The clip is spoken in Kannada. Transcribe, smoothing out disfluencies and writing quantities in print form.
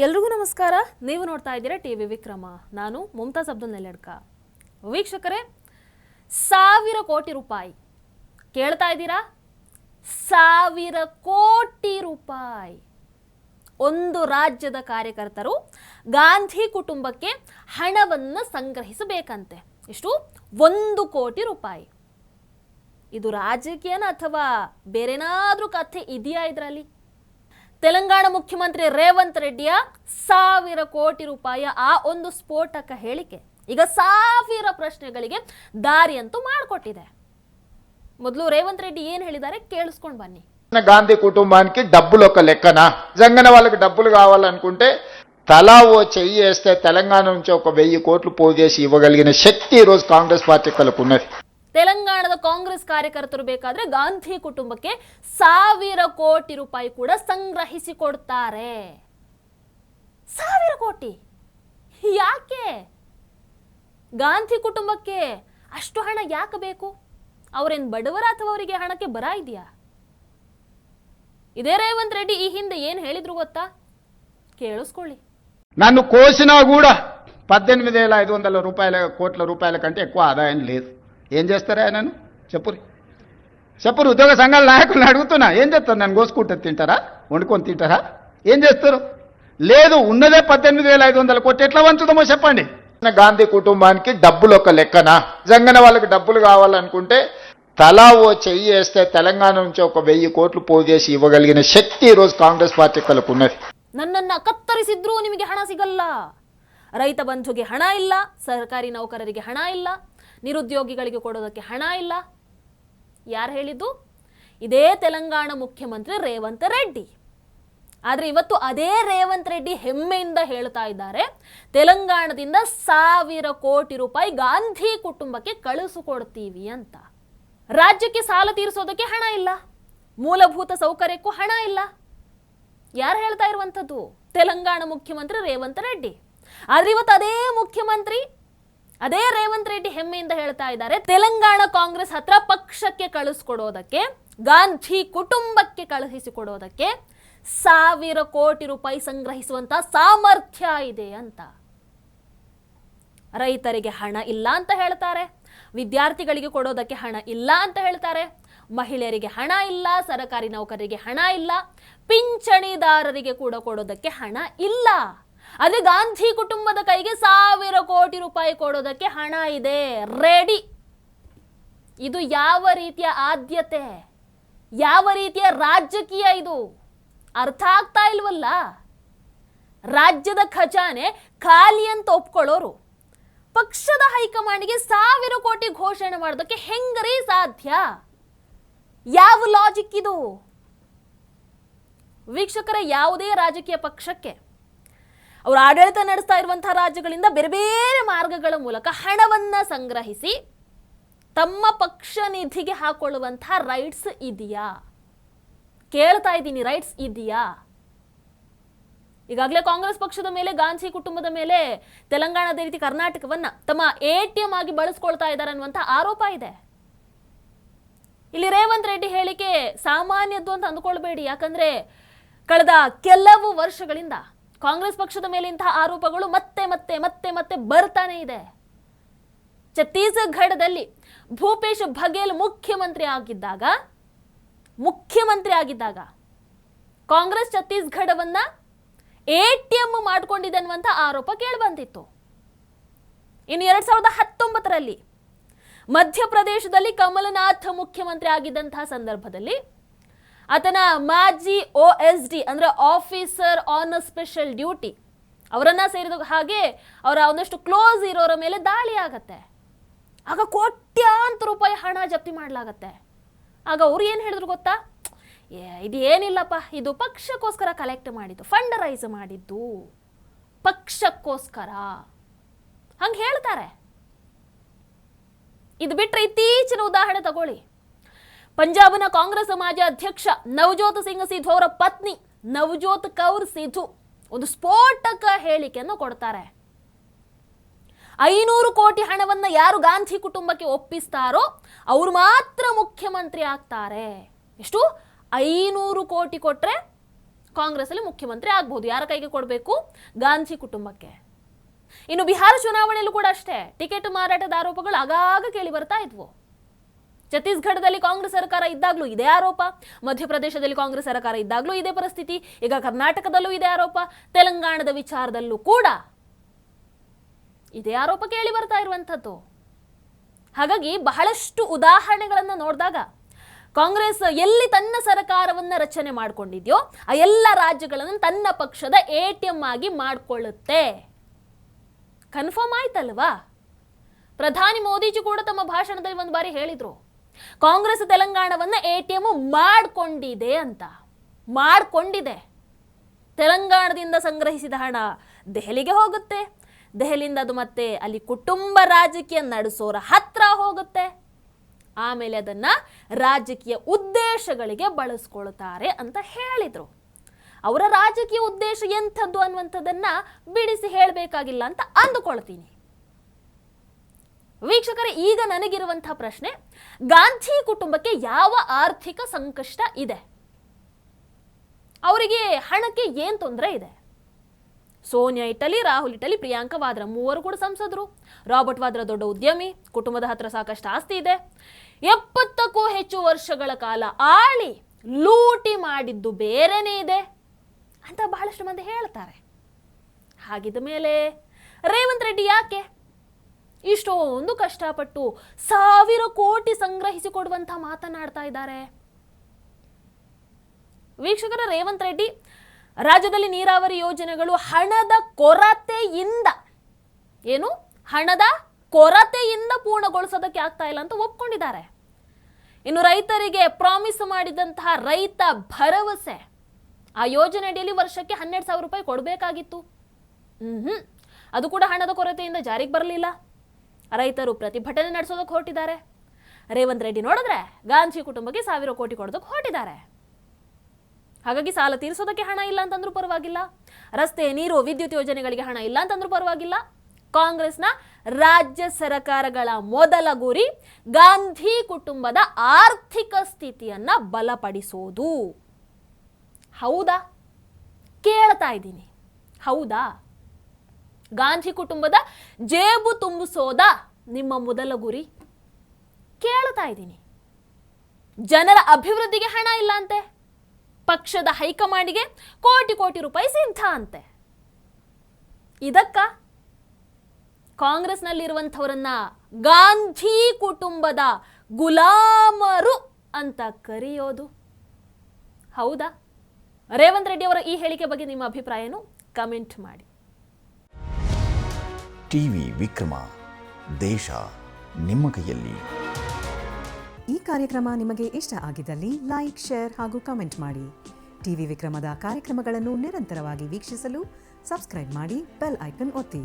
ಎಲ್ರಿಗೂ ನಮಸ್ಕಾರ. ನೀವು ನೋಡ್ತಾ ಇದ್ದೀರಾ ಟಿವಿ ವಿಕ್ರಮ. ನಾನು ಮುಮ್ತಾಜ್ ಅಬ್ದುಲ್ ನೆಲ್ಲಡ್ಕ. ವೀಕ್ಷಕರೇ, 1000 ಕೋಟಿ ರೂಪಾಯಿ ಕೇಳ್ತಾ ಇದ್ದೀರಾ? 1000 ಕೋಟಿ ರೂಪಾಯಿ ಒಂದು ರಾಜ್ಯದ ಕಾರ್ಯಕರ್ತರು ಗಾಂಧಿ ಕುಟುಂಬಕ್ಕೆ ಹಣವನ್ನು ಸಂಗ್ರಹಿಸಬೇಕಂತೆ. ಎಷ್ಟು? 1 ಕೋಟಿ ರೂಪಾಯಿ. ಇದು ರಾಜಕೀಯನ ಅಥವಾ ಬೇರೆನಾದ್ರೂ ಕಥೆ ಇದೆಯಾ ಇದರಲ್ಲಿ? ತೆಲಂಗಾಣ ಮುಖ್ಯಮಂತ್ರಿ ರೇವಂತ್ ರೆಡ್ಡಿಯ 1000 ಕೋಟಿ ರೂಪಾಯಿಯ ಆ ಒಂದು ಸ್ಫೋಟಕ ಹೇಳಿಕೆ ಈಗ 1000 ಪ್ರಶ್ನೆಗಳಿಗೆ ದಾರಿಯಂತೂ ಮಾಡಿಕೊಟ್ಟಿದೆ. ಮೊದಲು రేవంత్ రెడ్డి ఏం ಹೇಳಿದ್ದಾರೆ కేಳಿస్ಕೊಂಡು బన్నీ. గాంధీ కుటుంబానికి డబ్బులు ఒక లెక్కన, నిజంగానే వాళ్ళకి డబ్బులు కావాలనుకుంటే తలా ఓ చెయ్యి వేస్తే తెలంగాణ నుంచి ఒక 1000 కోట్లు పోగేసి ఇవ్వగలిగిన శక్తి ఈ రోజు కాంగ్రెస్ పార్టీలకు ఉన్నది. ತೆಲಂಗಾಣದ ಕಾಂಗ್ರೆಸ್ ಕಾರ್ಯಕರ್ತರು ಬೇಕಾದ್ರೆ ಗಾಂಧಿ ಕುಟುಂಬಕ್ಕೆ 1000 ಕೋಟಿ ರೂಪಾಯಿ ಕೂಡ ಸಂಗ್ರಹಿಸಿಕೊಡ್ತಾರೆ. 1000 ಕೋಟಿ ಯಾಕೆ? ಗಾಂಧಿ ಕುಟುಂಬಕ್ಕೆ ಅಷ್ಟು ಹಣ ಯಾಕೆ ಬೇಕು? ಅವರೇನು ಬಡವರ ಅಥವಾ ಅವರಿಗೆ ಹಣಕ್ಕೆ ಬರ ಇದೆಯಾ? ಇದೇ ರೇವಂತ್ రెడ్డి ఈ ಹಿಂದೆ ಏನು ಹೇಳಿದ್ರು ಗೊತ್ತಾ? ಕೇಳಿಸ್ಕೊಳ್ಳಿ. నన్ను కోసినా కూడా 18,500 కోట్ల రూపాయల కంటే ఎక్కువ ఆదాయం లేదు. ఏం చేస్తారా నన్ను చెప్పురు ఉద్యోగ సంఘాల నాయకులను అడుగుతున్నా, ఏం చేస్తారు? నన్ను కోసుకుంటే తింటారా? వండుకొని తింటారా? ఏం చేస్తారు? లేదు, ఉన్నదే 18,500 కోట్లు. ఎట్లా వంచుదామో చెప్పండి. గాంధీ కుటుంబానికి డబ్బులు ఒక లెక్కన, నిజంగానే వాళ్ళకి డబ్బులు కావాలనుకుంటే తలా ఓ చెయ్యి వేస్తే తెలంగాణ నుంచి ఒక 1000 కోట్లు పోగేసి ఇవ్వగలిగిన శక్తి ఈ రోజు కాంగ్రెస్ పార్టీలకు ఉన్నది. ನನ್ನನ್ನು ಕತ್ತರಿಸಿದ್ರೂ ನಿಮಗೆ ಹಣ ಸಿಗಲ್ಲ. ರೈತ ಬಂಧುಗೆ ಹಣ ಇಲ್ಲ, ಸರ್ಕಾರಿ ನೌಕರರಿಗೆ ಹಣ ಇಲ್ಲ, ನಿರುದ್ಯೋಗಿಗಳಿಗೆ ಕೊಡೋದಕ್ಕೆ ಹಣ ಇಲ್ಲ. ಯಾರು ಹೇಳಿದ್ದು? ಇದೇ ತೆಲಂಗಾಣ ಮುಖ್ಯಮಂತ್ರಿ ರೇವಂತ್ ರೆಡ್ಡಿ. ಆದರೆ ಇವತ್ತು ಅದೇ ರೇವಂತ್ ರೆಡ್ಡಿ ಹೆಮ್ಮೆಯಿಂದ ಹೇಳ್ತಾ ಇದ್ದಾರೆ, ತೆಲಂಗಾಣದಿಂದ 1000 ಕೋಟಿ ರೂಪಾಯಿ ಗಾಂಧಿ ಕುಟುಂಬಕ್ಕೆ ಕಳಿಸಿಕೊಡ್ತೀವಿ ಅಂತ. ರಾಜ್ಯಕ್ಕೆ ಸಾಲ ತೀರಿಸೋದಕ್ಕೆ ಹಣ ಇಲ್ಲ, ಮೂಲಭೂತ ಸೌಕರ್ಯಕ್ಕೂ ಹಣ ಇಲ್ಲ. ಯಾರು ಹೇಳ್ತಾ ಇರುವಂಥದ್ದು? ತೆಲಂಗಾಣ ಮುಖ್ಯಮಂತ್ರಿ ರೇವಂತ್ ರೆಡ್ಡಿ. ಆದ್ರೆ ಇವತ್ತು ಅದೇ ಮುಖ್ಯಮಂತ್ರಿ, ಅದೇ ರೇವಂತ್ ರೆಡ್ಡಿ ಹೆಮ್ಮೆಯಿಂದ ಹೇಳ್ತಾ ಇದ್ದಾರೆ, ತೆಲಂಗಾಣ ಕಾಂಗ್ರೆಸ್ ಹತ್ರ ಪಕ್ಷಕ್ಕೆ ಕಳಿಸ್ಕೊಡೋದಕ್ಕೆ, ಗಾಂಧಿ ಕುಟುಂಬಕ್ಕೆ ಕಳುಹಿಸಿಕೊಡೋದಕ್ಕೆ 1000 ಕೋಟಿ ರೂಪಾಯಿ ಸಂಗ್ರಹಿಸುವಂತ ಸಾಮರ್ಥ್ಯ ಇದೆ ಅಂತ. ರೈತರಿಗೆ ಹಣ ಇಲ್ಲ ಅಂತ ಹೇಳ್ತಾರೆ, ವಿದ್ಯಾರ್ಥಿಗಳಿಗೆ ಕೊಡೋದಕ್ಕೆ ಹಣ ಇಲ್ಲ ಅಂತ ಹೇಳ್ತಾರೆ, ಮಹಿಳೆಯರಿಗೆ ಹಣ ಇಲ್ಲ, ಸರ್ಕಾರಿ ನೌಕರರಿಗೆ ಹಣ ಇಲ್ಲ, ಪಿಂಚಣಿದಾರರಿಗೆ ಕೂಡ ಕೊಡೋದಕ್ಕೆ ಹಣ ಇಲ್ಲ. ಆದ್ರೆ ಗಾಂಧಿ ಕುಟುಂಬದ ಕೈಗೆ 1000 ಕೋಟಿ ರೂಪಾಯಿ ಕೊಡೋದಕ್ಕೆ ಹಣ ಇದೆ, ರೆಡಿ. ಇದು ಯಾವ ರೀತಿಯ ಆದ್ಯತೆ, ಯಾವ ರೀತಿಯ ರಾಜಕೀಯ ಇದು? ಅರ್ಥ ಆಗ್ತಾ ಇಲ್ವಲ್ಲ. ರಾಜ್ಯದ ಖಜಾನೆ ಖಾಲಿ ಅಂತ ಒಪ್ಕೊಳ್ಳೋರು ಪಕ್ಷದ ಹೈಕಮಾಂಡ್ಗೆ 1000 ಕೋಟಿ ಘೋಷಣೆ ಮಾಡೋದಕ್ಕೆ ಹೆಂಗರಿ ಸಾಧ್ಯ? ಯಾವ ಲಾಜಿಕ್ ಇದು? ವೀಕ್ಷಕರ, ಯಾವುದೇ ರಾಜಕೀಯ ಪಕ್ಷಕ್ಕೆ ಅವರು ಆಡಳಿತ ನಡೆಸ್ತಾ ಇರುವಂತಹ ರಾಜ್ಯಗಳಿಂದ ಬೇರೆ ಬೇರೆ ಮಾರ್ಗಗಳ ಮೂಲಕ ಹಣವನ್ನ ಸಂಗ್ರಹಿಸಿ ತಮ್ಮ ಪಕ್ಷ ನಿಧಿಗೆ ಹಾಕೊಳ್ಳುವಂತಹ ರೈಟ್ಸ್ ಇದೆಯಾ? ಕೇಳ್ತಾ ಇದ್ದೀನಿ, ರೈಟ್ಸ್ ಇದೆಯಾ? ಈಗಾಗಲೇ ಕಾಂಗ್ರೆಸ್ ಪಕ್ಷದ ಮೇಲೆ, ಗಾಂಧಿ ಕುಟುಂಬದ ಮೇಲೆ ತೆಲಂಗಾಣದ ರೀತಿ ಕರ್ನಾಟಕವನ್ನ ತಮ್ಮ ATM ಆಗಿ ಬಳಸ್ಕೊಳ್ತಾ ಇದ್ದಾರೆ ಅನ್ನುವಂಥ ಆರೋಪ ಇದೆ. ಇಲ್ಲಿ ರೇವಂತ್ ರೆಡ್ಡಿ ಹೇಳಿಕೆ ಸಾಮಾನ್ಯದ್ದು ಅಂತ ಅಂದುಕೊಳ್ಬೇಡಿ. ಯಾಕಂದ್ರೆ ಕಳೆದ ಕೆಲವು ವರ್ಷಗಳಿಂದ ಕಾಂಗ್ರೆಸ್ ಪಕ್ಷದ ಮೇಲೆ ಇಂತಹ ಆರೋಪಗಳು ಮತ್ತೆ ಮತ್ತೆ ಮತ್ತೆ ಮತ್ತೆ ಬರ್ತಾನೆ ಇದೆ. ಛತ್ತೀಸ್ಗಢದಲ್ಲಿ ಭೂಪೇಶ್ ಬಘೇಲ್ ಮುಖ್ಯಮಂತ್ರಿ ಆಗಿದ್ದಾಗ ಕಾಂಗ್ರೆಸ್ ಛತ್ತೀಸ್ಗಢವನ್ನ ATM ಮಾಡ್ಕೊಂಡಿದೆ ಅನ್ನುವಂಥ ಆರೋಪ ಕೇಳಿಬಂದಿತ್ತು. ಇನ್ನು 2019ರಲ್ಲಿ ಮಧ್ಯಪ್ರದೇಶದಲ್ಲಿ ಕಮಲನಾಥ್ ಮುಖ್ಯಮಂತ್ರಿ ಆಗಿದ್ದಂತಹ ಸಂದರ್ಭದಲ್ಲಿ ಆತನ ಮಾಜಿ OSD ಅಂದ್ರೆ ಆಫೀಸರ್ ಆನ್ ಸ್ಪೆಷಲ್ ಡ್ಯೂಟಿ ಅವರನ್ನ ಸೇರಿದ ಹಾಗೆ ಅವರ ಒಂದಷ್ಟು ಕ್ಲೋಸ್ ಇರೋರ ಮೇಲೆ ದಾಳಿ ಆಗತ್ತೆ. ಆಗ ಕೋಟ್ಯಾಂತರ ರೂಪಾಯಿ ಹಣ ಜಪ್ತಿ ಮಾಡಲಾಗತ್ತೆ. ಆಗ ಅವ್ರು ಏನು ಹೇಳಿದ್ರು ಗೊತ್ತಾ? ಇದು ಏನಿಲ್ಲಪ್ಪ, ಇದು ಪಕ್ಷಕ್ಕೋಸ್ಕರ ಕಲೆಕ್ಟ್ ಮಾಡಿದ್ದು, ಫಂಡ್ ರೈಸ್ ಮಾಡಿದ್ದು ಪಕ್ಷಕ್ಕೋಸ್ಕರ ಹಂಗೆ ಹೇಳ್ತಾರೆ. ಇದು ಬಿಟ್ಟರೆ ಇತ್ತೀಚಿನ ಉದಾಹರಣೆ ತಗೊಳ್ಳಿ. ಪಂಜಾಬ್ನ ಕಾಂಗ್ರೆಸ್ ಮಾಜಿ ಅಧ್ಯಕ್ಷ ನವಜೋತ್ ಸಿಂಗ್ ಸಿಧು ಅವರ ಪತ್ನಿ ನವಜೋತ್ ಕೌರ್ ಸಿಧು ಒಂದು ಸ್ಫೋಟಕ ಹೇಳಿಕೆಯನ್ನು ಕೊಡ್ತಾರೆ. 500 ಕೋಟಿ ಹಣವನ್ನ ಯಾರು ಗಾಂಧಿ ಕುಟುಂಬಕ್ಕೆ ಒಪ್ಪಿಸ್ತಾರೋ ಅವರು ಮಾತ್ರ ಮುಖ್ಯಮಂತ್ರಿ ಆಗ್ತಾರೆ. ಎಷ್ಟು? 500 ಕೋಟಿ ಕೊಟ್ರೆ ಕಾಂಗ್ರೆಸ್ಸಲ್ಲಿ ಮುಖ್ಯಮಂತ್ರಿ ಆಗ್ಬಹುದು. ಯಾರ ಕೈಗೆ ಕೊಡಬೇಕು? ಗಾಂಧಿ ಕುಟುಂಬಕ್ಕೆ. ಇನ್ನು ಬಿಹಾರ ಚುನಾವಣೆಯಲ್ಲೂ ಕೂಡ ಅಷ್ಟೇ ಟಿಕೆಟ್ ಮಾರಾಟದ ಆರೋಪಗಳು ಆಗಾಗ ಕೇಳಿ ಬರ್ತಾ ಇದ್ವು. ಛತ್ತೀಸ್ಗಢದಲ್ಲಿ ಕಾಂಗ್ರೆಸ್ ಸರ್ಕಾರ ಇದ್ದಾಗಲೂ ಇದೇ ಆರೋಪ, ಮಧ್ಯಪ್ರದೇಶದಲ್ಲಿ ಕಾಂಗ್ರೆಸ್ ಸರ್ಕಾರ ಇದ್ದಾಗಲೂ ಇದೇ ಪರಿಸ್ಥಿತಿ, ಈಗ ಕರ್ನಾಟಕದಲ್ಲೂ ಇದೇ ಆರೋಪ, ತೆಲಂಗಾಣದ ವಿಚಾರದಲ್ಲೂ ಕೂಡ ಇದೇ ಆರೋಪ ಕೇಳಿ ಬರ್ತಾ ಇರುವಂಥದ್ದು. ಹಾಗಾಗಿ ಬಹಳಷ್ಟು ಉದಾಹರಣೆಗಳನ್ನು ನೋಡಿದಾಗ ಕಾಂಗ್ರೆಸ್ ಎಲ್ಲಿ ತನ್ನ ಸರ್ಕಾರವನ್ನ ರಚನೆ ಮಾಡಿಕೊಂಡಿದ್ಯೋ ಆ ಎಲ್ಲ ರಾಜ್ಯಗಳನ್ನು ತನ್ನ ಪಕ್ಷದ ATM ಆಗಿ ಮಾಡಿಕೊಳ್ಳುತ್ತೆ. ಕನ್ಫರ್ಮ್ ಆಯ್ತಲ್ವಾ? ಪ್ರಧಾನಿ ಮೋದಿಜಿ ಕೂಡ ತಮ್ಮ ಭಾಷಣದಲ್ಲಿ ಒಂದು ಬಾರಿ ಹೇಳಿದ್ರು, ಕಾಂಗ್ರೆಸ್ ತೆಲಂಗಾಣವನ್ನ ATM ಮಾಡಿಕೊಂಡಿದೆ ಅಂತ. ಮಾಡಿಕೊಂಡಿದೆ. ತೆಲಂಗಾಣದಿಂದ ಸಂಗ್ರಹಿಸಿದ ಹಣ ದೆಹಲಿಗೆ ಹೋಗುತ್ತೆ, ದೆಹಲಿಯಿಂದ ಅದು ಮತ್ತೆ ಅಲ್ಲಿ ಕುಟುಂಬ ರಾಜಕೀಯ ನಡೆಸೋರ ಹತ್ರ ಹೋಗುತ್ತೆ, ಆಮೇಲೆ ಅದನ್ನ ರಾಜಕೀಯ ಉದ್ದೇಶಗಳಿಗೆ ಬಳಸ್ಕೊಳ್ತಾರೆ ಅಂತ ಹೇಳಿದ್ರು. ಅವರ ರಾಜಕೀಯ ಉದ್ದೇಶ ಎಂಥದ್ದು ಅನ್ನುವಂಥದ್ದನ್ನ ಬಿಡಿಸಿ ಹೇಳಬೇಕಾಗಿಲ್ಲ ಅಂತ ಅಂದುಕೊಳ್ತೀನಿ. ವೀಕ್ಷಕರೇ, ಈಗ ನನಗಿರುವಂತಹ ಪ್ರಶ್ನೆ, ಗಾಂಧಿ ಕುಟುಂಬಕ್ಕೆ ಯಾವ ಆರ್ಥಿಕ ಸಂಕಷ್ಟ ಇದೆ? ಅವರಿಗೆ ಹಣಕ್ಕೆ ಏನ್ ತೊಂದರೆ ಇದೆ? ಸೋನಿಯಾ ಇಟಲಿ, ರಾಹುಲ್ ಇಟಲಿ, ಪ್ರಿಯಾಂಕಾ ವಾದ್ರಾ ಮೂವರು ಕೂಡ ಸಂಸದರು. ರಾಬರ್ಟ್ ವಾದ್ರಾ ದೊಡ್ಡ ಉದ್ಯಮಿ, ಕುಟುಂಬದ ಹತ್ರ ಸಾಕಷ್ಟು ಆಸ್ತಿ ಇದೆ. 70ಕ್ಕೂ ಹೆಚ್ಚು ವರ್ಷಗಳ ಕಾಲ ಆಳಿ ಲೂಟಿ ಮಾಡಿದ್ದು ಬೇರೆನೇ ಇದೆ ಅಂತ ಬಹಳಷ್ಟು ಮಂದಿ ಹೇಳ್ತಾರೆ. ಹಾಗಿದ್ದ ಮೇಲೆ ರೇವಂತ್ ರೆಡ್ಡಿ ಯಾಕೆ ಇಷ್ಟೊಂದು ಕಷ್ಟಪಟ್ಟು 1000 ಕೋಟಿ ಸಂಗ್ರಹಿಸಿಕೊಡುವಂತ ಮಾತನಾಡ್ತಾ ಇದ್ದಾರೆ? ವೀಕ್ಷಕರ, ರೇವಂತ್ ರೆಡ್ಡಿ ರಾಜ್ಯದಲ್ಲಿ ನೀರಾವರಿ ಯೋಜನೆಗಳು ಹಣದ ಕೊರತೆಯಿಂದ ಪೂರ್ಣಗೊಳಿಸೋದಕ್ಕೆ ಆಗ್ತಾ ಇಲ್ಲ ಅಂತ ಒಪ್ಕೊಂಡಿದ್ದಾರೆ. ಇನ್ನು ರೈತರಿಗೆ ಪ್ರಾಮಿಸ್ ಮಾಡಿದಂತಹ ರೈತ ಭರವಸೆ, ಆ ಯೋಜನೆ ಅಡಿಯಲ್ಲಿ ವರ್ಷಕ್ಕೆ 12,000 ರೂಪಾಯಿ ಕೊಡಬೇಕಾಗಿತ್ತು. ಅದು ಕೂಡ ಹಣದ ಕೊರತೆಯಿಂದ ಜಾರಿಗೆ ಬರಲಿಲ್ಲ. ರೈತರು ಪ್ರತಿಭಟನೆ ನಡೆಸೋದಕ್ಕೆ ಹೊರಟಿದ್ದಾರೆ. ರೇವಂತ್ ರೆಡ್ಡಿ ನೋಡಿದ್ರೆ ಗಾಂಧಿ ಕುಟುಂಬಕ್ಕೆ 1000 ಕೋಟಿ ಕೊಡೋದಕ್ಕೆ ಹೊರಟಿದ್ದಾರೆ. ಹಾಗಾಗಿ ಸಾಲ ತೀರಿಸೋದಕ್ಕೆ ಹಣ ಇಲ್ಲ ಅಂತಂದ್ರೂ ಪರವಾಗಿಲ್ಲ, ರಸ್ತೆ, ನೀರು, ವಿದ್ಯುತ್ ಯೋಜನೆಗಳಿಗೆ ಹಣ ಇಲ್ಲ ಅಂತಂದ್ರೂ ಪರವಾಗಿಲ್ಲ. ಕಾಂಗ್ರೆಸ್ನ ರಾಜ್ಯ ಸರ್ಕಾರಗಳ ಮೊದಲ ಗುರಿ ಗಾಂಧಿ ಕುಟುಂಬದ ಆರ್ಥಿಕ ಸ್ಥಿತಿಯನ್ನ ಬಲಪಡಿಸೋದು. ಹೌದಾ? ಕೇಳ್ತಾ ಇದ್ದೀನಿ, ಹೌದಾ? ಗಾಂಧಿ ಕುಟುಂಬದ ಜೇಬು ತುಂಬಿಸೋದ ನಿಮ್ಮ ಮೊದಲ ಗುರಿ? ಕೇಳ್ತಾ ಇದ್ದೀನಿ. ಜನರ ಅಭಿವೃದ್ಧಿಗೆ ಹಣ ಇಲ್ಲ ಅಂತೆ, ಪಕ್ಷದ ಹೈಕಮಾಂಡಿಗೆ ಕೋಟಿ ಕೋಟಿ ರೂಪಾಯಿ ಸಿದ್ಧ ಅಂತೆ. ಇದಕ್ಕ ಕಾಂಗ್ರೆಸ್ನಲ್ಲಿರುವಂಥವರನ್ನ ಗಾಂಧಿ ಕುಟುಂಬದ ಗುಲಾಮರು ಅಂತ ಕರೆಯೋದು? ಹೌದಾ? ರೇವಂತ್ ರೆಡ್ಡಿ ಅವರ ಈ ಹೇಳಿಕೆ ಬಗ್ಗೆ ನಿಮ್ಮ ಅಭಿಪ್ರಾಯನು ಕಮೆಂಟ್ ಮಾಡಿ. ಟಿವಿ ವಿಕ್ರಮ, ದೇಶ ನಿಮ್ಮ ಕೈಯಲ್ಲಿ. ಈ ಕಾರ್ಯಕ್ರಮ ನಿಮಗೆ ಇಷ್ಟ ಆಗಿದ್ದಲ್ಲಿ ಲೈಕ್, ಶೇರ್ ಹಾಗೂ ಕಮೆಂಟ್ ಮಾಡಿ. ಟಿವಿ ವಿಕ್ರಮದ ಕಾರ್ಯಕ್ರಮಗಳನ್ನು ನಿರಂತರವಾಗಿ ವೀಕ್ಷಿಸಲು ಸಬ್ಸ್ಕ್ರೈಬ್ ಮಾಡಿ, ಬೆಲ್ ಐಕನ್ ಒತ್ತಿ.